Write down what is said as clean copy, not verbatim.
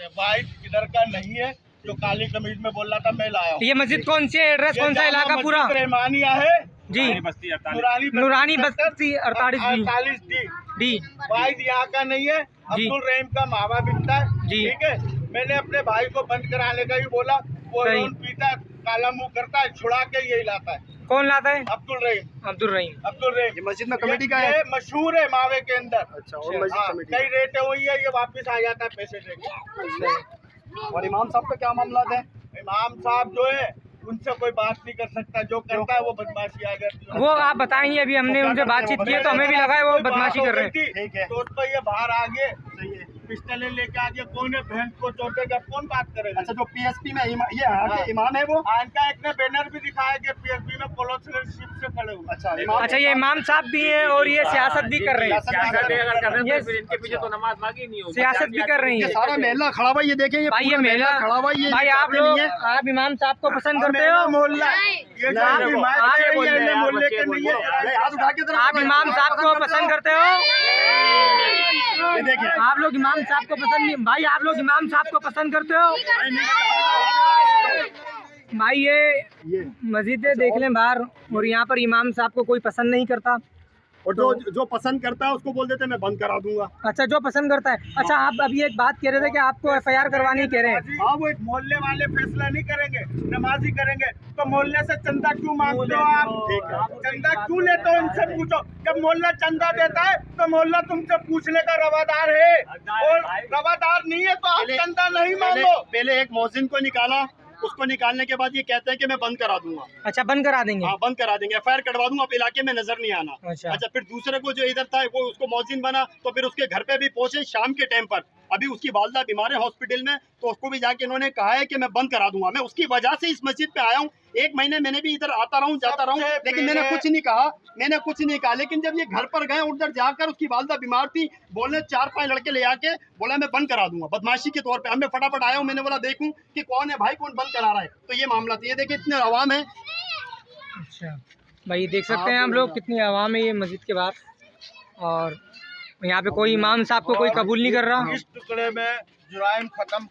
सकते हैं। भाई इधर का नहीं है, जो काली कमीज में बोल रहा था मैं लाया हूँ। ये मस्जिद कौन सी है, एड्रेस कौन सा इलाका पूरा? रहमानिया है जी, नूरानी बस्ती 48 डी। भाई यहाँ का नहीं है, अब्दुल रहीम का मावा बिकता है। जी। ठीक है, मैंने अपने भाई को बंद कराने का ही बोला, वो सही। रोन पीता है, काला मुंह करता है, छुड़ा के यही लाता है। कौन लाता है? अब्दुल रहीम। अब्दुल रहीम। ये मस्जिद में कमेटी का है? ये मशहूर है मावे के अंदर। अच्छा, और मस्जिद कमेटी कई रेट हुई है, ये वापस आ जाता है पैसे देके। और इमाम साहब का क्या मामला है? इमाम साहब जो है उनसे कोई बात नहीं कर सकता, जो करता है वो बदमाशी आ जाती है। वो आप बताएंगे, अभी हमने उनसे बातचीत की है तो हमें भी लगा है वो बदमाशी कर रहे हैं। ठीक है। तो उस पर ये बाहर आ गए, पिस्टलें लेके आगे, कौन है बहन को चोटेगा, कौन बात करेगा? अच्छा, जो पीएसपी में ये इमाम है वो? इनका एक ने बैनर भी दिखाया कि पीएसपी में पॉलिटिशिप से खड़े हुए। अच्छा, ये इमाम साहब भी हैं और ये सियासत भी कर रहे हैं। इनके पीछे तो नमाज मांगी नहीं होगी, सियासत भी कर रही ये है। सारा महिला खड़ा हुआ, ये देखें, भाई ये महिला खड़ा हुआ, ये भाई आप लोग, आप इमाम साहब को पसंद करते हो? मोहल्ला ये मोहल्ले के नहीं है। हाथ उठा के आप इमाम साहब को पसंद करते हो? ये देखिए, आप लोग इमाम साहब को पसंद नहीं, भाई आप लोग इमाम साहब को पसंद करते हो? भाई ये मस्जिद देख लें बाहर, और यहाँ पर इमाम साहब को कोई पसंद नहीं करता, और जो पसंद करता है उसको बोल देते हैं मैं बंद करा दूंगा। अच्छा, जो पसंद करता है। अच्छा, आप अभी एक बात कह रहे थे कि आपको एफआईआर करवानी कह रहे हैं। हाँ, वो एक मोहल्ले वाले फैसला नहीं करेंगे, नमाजी करेंगे। तो मोहल्ले से चंदा क्यों मांगते हो आप? ठीक है, चंदा क्यों लेते हो, उनसे पूछो। जब मोहल्ला चंदा देता है तो मोहल्ला तुमसे पूछने का रवादार है, और रवादार नहीं है तो आप चंदा नहीं मांगो। पहले एक मौजिन को निकाला, उसको निकालने के बाद ये कहते हैं कि मैं बंद करा दूंगा। अच्छा, बंद करा देंगे? हाँ, बंद करा देंगे, एफआईआर कटवा दूंगा, आप इलाके में नजर नहीं आना। अच्छा, फिर दूसरे को जो इधर था वो उसको मौजिन बना, तो फिर उसके घर पे भी पहुंचे शाम के टाइम पर। अभी उसकी वालदा बीमार है हॉस्पिटल में, तो उसको भी जाके इन्होंने कहा है कि मैं बंद करा दूंगा। मैं उसकी वजह से इस मस्जिद पे आया हूँ। एक महीने मैंने भी इधर आता रहा हूँ, जाता रहा हूँ, लेकिन मैंने कुछ नहीं कहा। लेकिन जब ये घर पर गए, उधर जाकर उसकी वालदा बीमार थी, बोले 4-5 लड़के ले आके बोला मैं बंद करा दूंगा, बदमाशी के तौर पे। अब मैं फटाफट आया हूँ, मैंने बोला देखूं कि कौन है भाई, कौन बंद करा रहा है। तो ये मामला था। ये देखिए इतने आवाम है। अच्छा भाई, देख सकते हैं हम लोग कितनी आवाम है ये मस्जिद के बाहर, और यहाँ पे कोई इमाम साहब को कोई कबूल नहीं कर रहा। इस टुकड़े में जुराइम खत्म